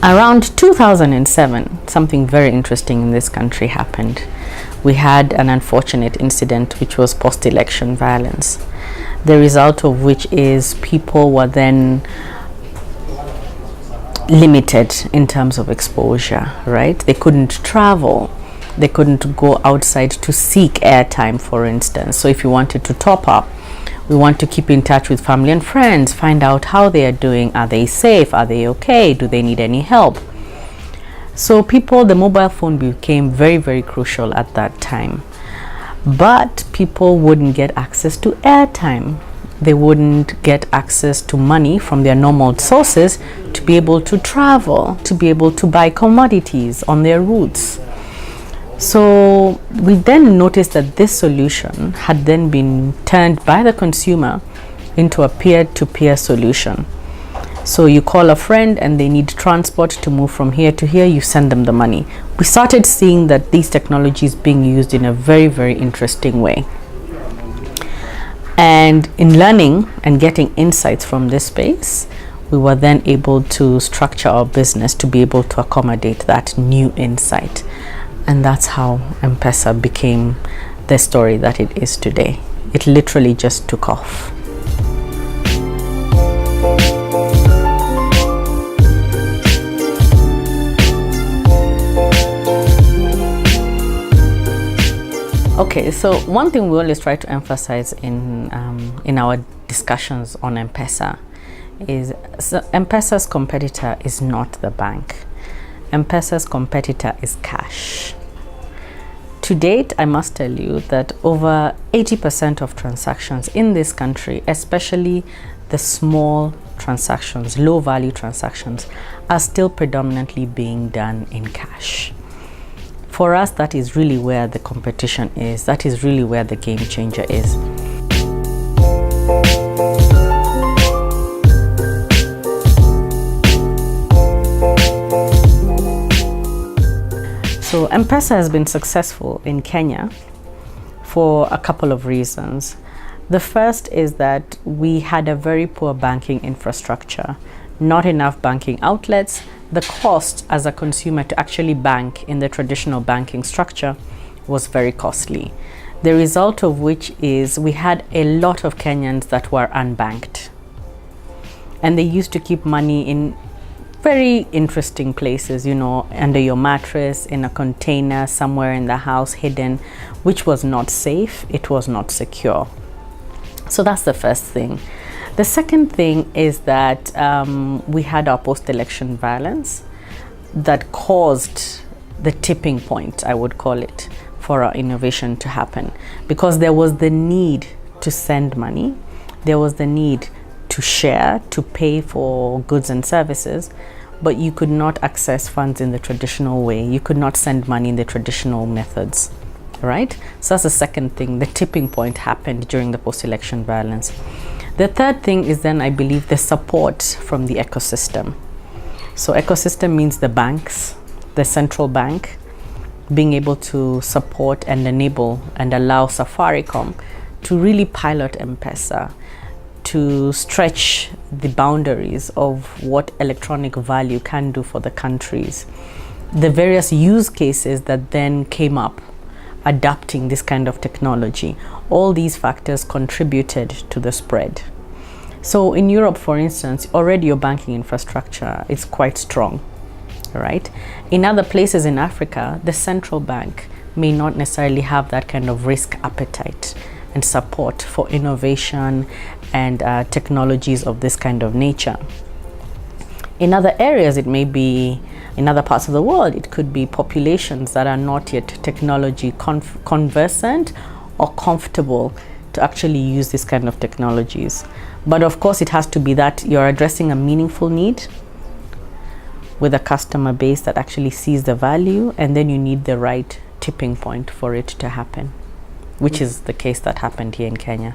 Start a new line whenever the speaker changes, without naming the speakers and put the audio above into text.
Around 2007, something very interesting in this country happened. We had an unfortunate incident which was post-election violence, the result of which is people were then limited in terms of exposure, right? They couldn't travel, they couldn't go outside to seek airtime, for instance. So if you wanted to top up, we want to keep in touch with family and friends, find out how they are doing. Are they safe? Are they okay? Do they need any help? So the mobile phone became very, very crucial at that time. But people wouldn't get access to airtime. They wouldn't get access to money from their normal sources to be able to travel, to be able to buy commodities on their routes. So we then noticed that this solution had then been turned by the consumer into a peer-to-peer solution. So you call a friend and they need transport to move from here to here, you send them the money. We started seeing that these technologies being used in a very, very interesting way. And in learning and getting insights from this space, we were then able to structure our business to be able to accommodate that new insight. And that's how M-Pesa became the story that it is today. It literally just took off. Okay, so one thing we always try to emphasize in our discussions on M-Pesa is M-Pesa's competitor is not the bank. M-Pesa's competitor is cash. To date, I must tell you that over 80% of transactions in this country, especially the small transactions, low value transactions, are still predominantly being done in cash. For us, that is really where the competition is. That is really where the game changer is. So M-Pesa has been successful in Kenya for a couple of reasons. The first is that we had a very poor banking infrastructure, not enough banking outlets. The cost as a consumer to actually bank in the traditional banking structure was very costly. The result of which is we had a lot of Kenyans that were unbanked. And they used to keep money in very interesting places, you know, under your mattress, in a container, somewhere in the house, hidden, which was not safe, it was not secure. So that's the first thing. The second thing is that we had our post-election violence that caused the tipping point, I would call it, for our innovation to happen, because there was the need to send money, there was the need to share, to pay for goods and services, but you could not access funds in the traditional way. You could not send money in the traditional methods, right? So that's the second thing. The tipping point happened during the post-election violence. The third thing is then, I believe, the support from the ecosystem. So ecosystem means the banks, the central bank, being able to support and enable and allow Safaricom to really pilot M-Pesa, to stretch the boundaries of what electronic value can do for the countries. The various use cases that then came up adapting this kind of technology, all these factors contributed to the spread. So in Europe, for instance, already your banking infrastructure is quite strong, right? In other places in Africa, the central bank may not necessarily have that kind of risk appetite and support for innovation and technologies of this kind of nature. In other areas, it may be, in other parts of the world, it could be populations that are not yet technology conversant or comfortable to actually use this kind of technologies. But of course, it has to be that you're addressing a meaningful need with a customer base that actually sees the value, and then you need the right tipping point for it to happen, which is the case that happened here in Kenya.